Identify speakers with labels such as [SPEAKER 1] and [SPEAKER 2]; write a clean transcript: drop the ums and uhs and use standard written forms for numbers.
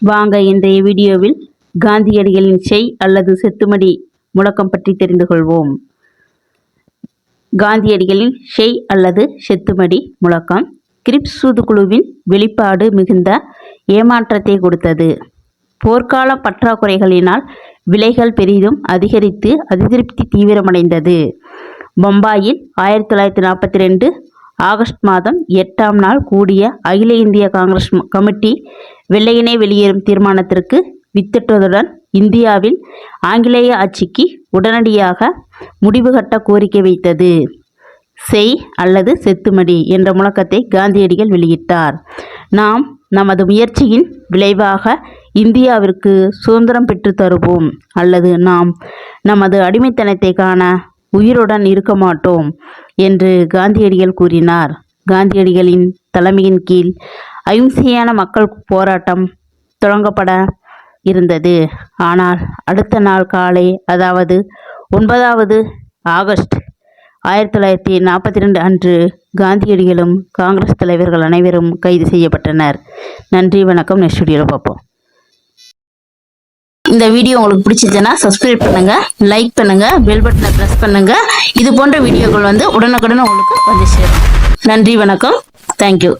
[SPEAKER 1] வாங்க இன்றைய வீடியோவில் காந்தியடிகளின் செய் அல்லது செத்துமடி முழக்கம் பற்றி தெரிந்து கொள்வோம். காந்தியடிகளின் செய் அல்லது செத்துமடி முழக்கம் கிரிப்ஸ் தூதுக்குழுவின் வெளிப்பாடு மிகுந்த ஏமாற்றத்தை கொடுத்தது. போர்க்கால பற்றாக்குறைகளினால் விலைகள் பெரிதும் அதிகரித்து அதிருப்தி தீவிரமடைந்தது. பம்பாயில் 1942 ஆகஸ்ட் மாதம் 8ஆம் நாள் கூடிய அகில இந்திய காங்கிரஸ் கமிட்டி வெள்ளையனே வெளியேறும் தீர்மானத்திற்கு வித்திட்டதுடன் இந்தியாவில் ஆங்கிலேய ஆட்சிக்கு உடனடியாக முடிவு கட்ட கோரிக்கை வைத்தது. செய் அல்லது செத்துமடி என்ற முழக்கத்தை காந்தியடிகள் வெளியிட்டார். நாம் நமது முயற்சியின் விளைவாக இந்தியாவிற்கு சுதந்திரம் பெற்று தருவோம் அல்லது நாம் நமது அடிமைத்தனத்தை காண உயிருடன் இருக்க மாட்டோம் என்று காந்தியடிகள் கூறினார். காந்தியடிகளின் தலைமையின் கீழ் அகிம்சையான மக்கள் போராட்டம் தொடங்கப்பட இருந்தது. ஆனால் அடுத்த நாள் காலை, அதாவது 9வது ஆகஸ்ட் 1942 அன்று காந்தியடிகளும் காங்கிரஸ் தலைவர்கள் அனைவரும் கைது செய்யப்பட்டனர். நன்றி, வணக்கம். நெக்ஸ்ட் வீடியோவில் பார்ப்போம். இந்த வீடியோ உங்களுக்கு பிடிச்சிருச்சுன்னா சப்ஸ்கிரைப் பண்ணுங்க, லைக் பண்ணுங்க, பெல் பட்டனை பிரஸ் பண்ணுங்க. இது போன்ற வீடியோக்கள் உடனுக்குடன் உங்களுக்கு வந்து சேரும். நன்றி, வணக்கம். தேங்க்யூ.